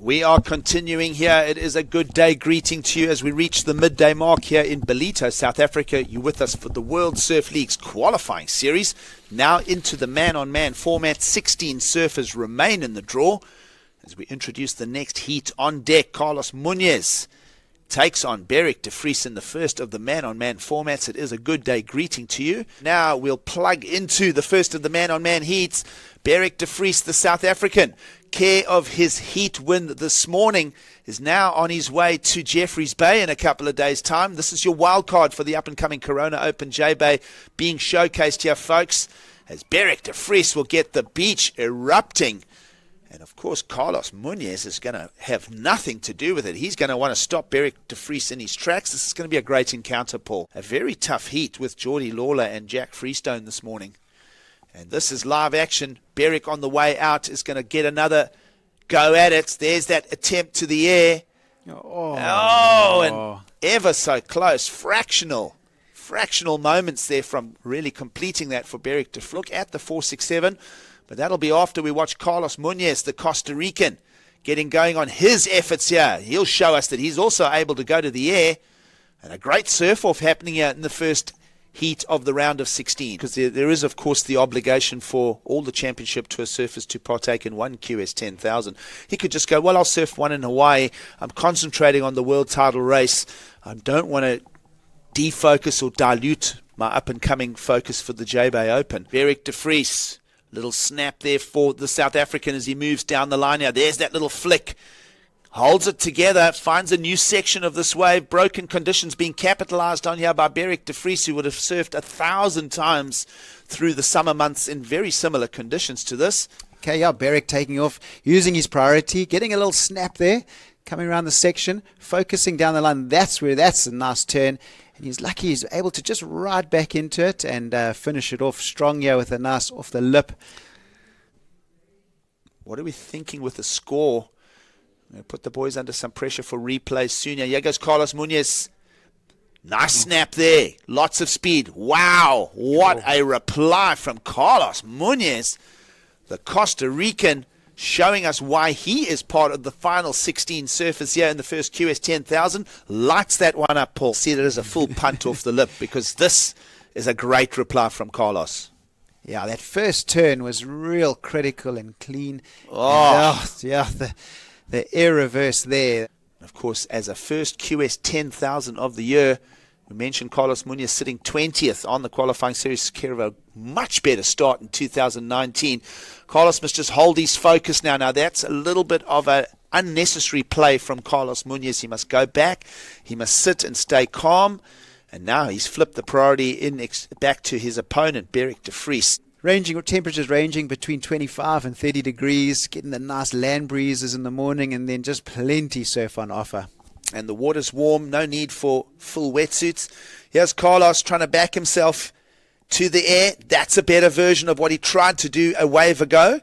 We are continuing here. It is a good day greeting to you as we reach the midday mark here in Ballito, South Africa. You're with us for the World Surf League's qualifying series. Now into the man-on-man format. 16 surfers remain in the draw. As we introduce the next heat on deck, Carlos Munoz takes on Beyrick De Vries in the first of the man-on-man formats. It is a good day greeting to you. Now we'll plug into the first of the man-on-man heats. Beyrick De Vries, the South African, care of his heat win this morning, is now on his way to Jeffreys Bay in a couple of days' time. This is your wild card for the up-and-coming Corona Open J-Bay being showcased here, folks, as Beyrick De Vries will get the beach erupting. And, of course, Carlos Munoz is going to have nothing to do with it. He's going to want to stop Beyrick De Vries in his tracks. This is going to be a great encounter, Paul. A very tough heat with Geordie Lawler and Jack Freestone this morning. And this is live action. Beyrick on the way out is going to get another go at it. There's that attempt to the air. And ever so close. Fractional moments there from really completing that for Beyrick De Vries. Look at the 467. But that'll be after we watch Carlos Munoz, the Costa Rican, getting going on his efforts here. He'll show us that he's also able to go to the air. And a great surf-off happening here in the first heat of the round of 16. Because there is, of course, the obligation for all the championship tour surfers to partake in one QS 10,000. He could just go, well, I'll surf one in Hawaii. I'm concentrating on the world title race. I don't want to defocus or dilute my up-and-coming focus for the J-Bay Open. Beyrick De Vries. Little snap there for the South African as he moves down the line now. There's that little flick. Holds it together, finds a new section of this wave. Broken conditions being capitalized on here by Beyrick De Vries, who would have surfed 1,000 times through the summer months in very similar conditions to this. Okay, yeah, Beyrick taking off, using his priority, getting a little snap there, coming around the section, focusing down the line. That's a nice turn. And he's lucky he's able to just ride back into it and finish it off strong here with a nice off the lip. What are we thinking with the score? I'm going to put the boys under some pressure for replay soon. Here goes Carlos Munoz. Nice snap there. Lots of speed. Wow. What a reply from Carlos Munoz, the Costa Rican, showing us why he is part of the final 16 surfers here in the first QS 10,000. Lights that one up, Paul. See, that is a full punt off the lip because this is a great reply from Carlos. Yeah, that first turn was real critical and clean. The air reverse there. Of course, as a first QS 10,000 of the year, we mentioned Carlos Munoz sitting 20th on the qualifying series, care of a much better start in 2019. Carlos must just hold his focus now. Now, that's a little bit of an unnecessary play from Carlos Munoz. He must go back. He must sit and stay calm. And now he's flipped the priority back to his opponent, Beyrick De Vries. Temperatures ranging between 25 and 30 degrees, getting the nice land breezes in the morning, and then just plenty surf on offer. And the water's warm, no need for full wetsuits. Here's Carlos trying to back himself to the air. That's a better version of what he tried to do a wave ago.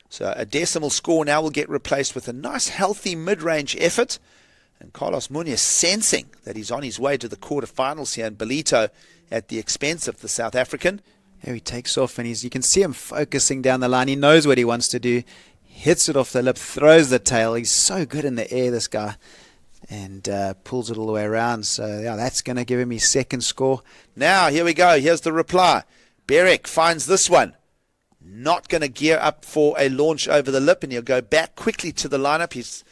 So a decimal score now will get replaced with a nice, healthy mid-range effort. And Carlos Munoz sensing that he's on his way to the quarterfinals here in Ballito at the expense of the South African. Here he takes off, and you can see him focusing down the line. He knows what he wants to do. Hits it off the lip, throws the tail. He's so good in the air, this guy. And pulls it all the way around. So, yeah, that's going to give him his second score. Now, here we go. Here's the reply. Beyrick finds this one. Not going to gear up for a launch over the lip, and he'll go back quickly to the lineup. He's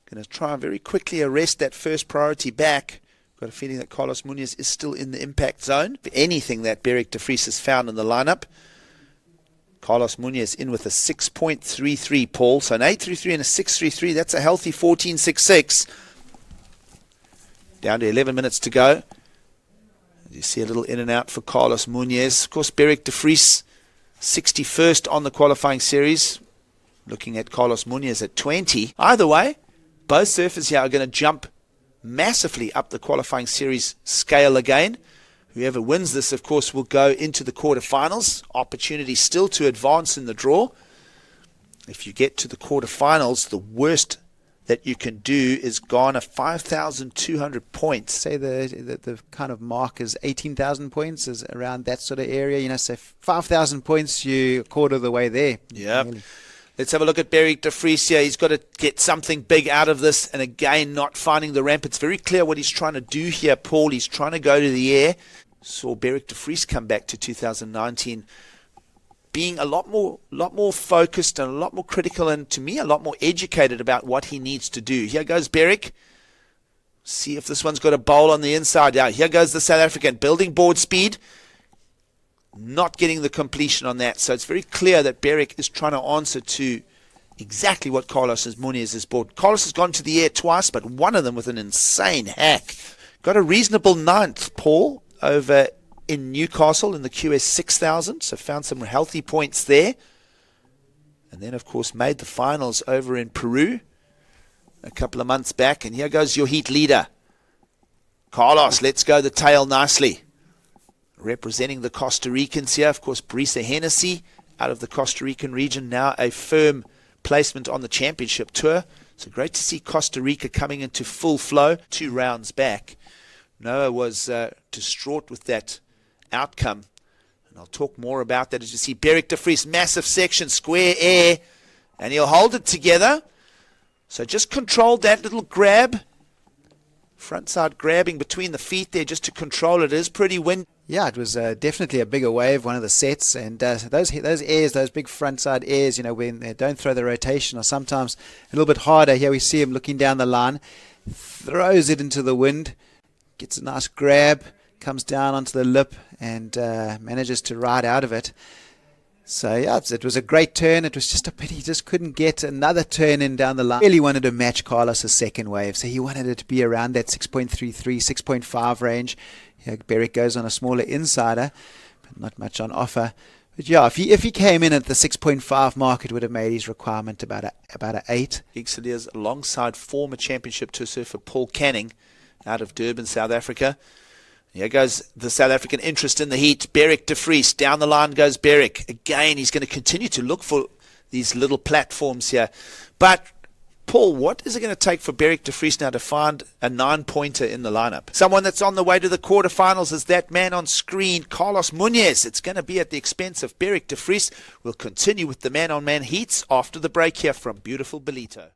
going to try and very quickly arrest that first priority back. Got a feeling that Carlos Munoz is still in the impact zone. For anything that Beyrick De Vries has found in the lineup. Carlos Munoz in with a 6.33, Paul. So an 8.33 and a 6.33. That's a healthy 14.66. Down to 11 minutes to go. You see a little in and out for Carlos Munoz. Of course, Beyrick De Vries, 61st on the qualifying series. Looking at Carlos Munoz at 20. Either way, both surfers here are going to jump massively up the qualifying series scale again. Whoever wins this, of course, will go into the quarterfinals. Opportunity still to advance in the draw. If you get to the quarterfinals, the worst that you can do is garner 5,200 points. Say the kind of mark is 18,000 points, is around that sort of area. So 5,000 points, you're a quarter of the way there. Yeah. Really. Let's have a look at Beyrick De Vries here. He's got to get something big out of this, and again, not finding the ramp. It's very clear what he's trying to do here, Paul. He's trying to go to the air. Saw Beyrick De Vries come back to 2019 being a lot more focused and a lot more critical, and to me, a lot more educated about what he needs to do. Here goes Beyrick. See if this one's got a bowl on the inside. Yeah, here goes the South African, building board speed. Not getting the completion on that. So it's very clear that Beyrick is trying to answer to exactly what C.Munoz has bought. Carlos has gone to the air twice, but one of them with an insane hack. Got a reasonable ninth, Paul, over in Newcastle in the QS 6000. So found some healthy points there. And then, of course, made the finals over in Peru a couple of months back. And here goes your heat leader. Carlos, let's go the tail nicely. Representing the Costa Ricans here, of course, Brisa Hennessy out of the Costa Rican region, now a firm placement on the championship tour. So great to see Costa Rica coming into full flow 2 rounds back. Noah was distraught with that outcome, and I'll talk more about that as you see Beyrick De Vries, massive section, square air, and he'll hold it together. So just controlled that little grab, front side grabbing between the feet there just to control it. It is pretty windy. Yeah, it was definitely a bigger wave, one of the sets, and those airs, those big front side airs, when they don't throw the rotation, are sometimes a little bit harder. Here we see him looking down the line, throws it into the wind, gets a nice grab, comes down onto the lip, and manages to ride out of it. So yeah, it was a great turn. It was just a pity he just couldn't get another turn in down the line. Really wanted to match Carlos's second wave, so he wanted it to be around that 6.33, 6.5 range. Beyrick goes on a smaller insider, but not much on offer. But yeah, if he came in at the 6.5 mark, it would have made his requirement about a 8. Exiliers alongside former championship tour surfer Paul Canning out of Durban, South Africa. Here goes the South African interest in the heat. Beyrick De Vries. Down the line goes Beyrick. Again, he's going to continue to look for these little platforms here. But Paul, what is it going to take for Beyrick De Vries now to find a 9-pointer in the lineup? Someone that's on the way to the quarterfinals is that man on screen, C.Munoz. It's going to be at the expense of Beyrick De Vries. We'll continue with the man-on-man heats after the break here from beautiful Ballito.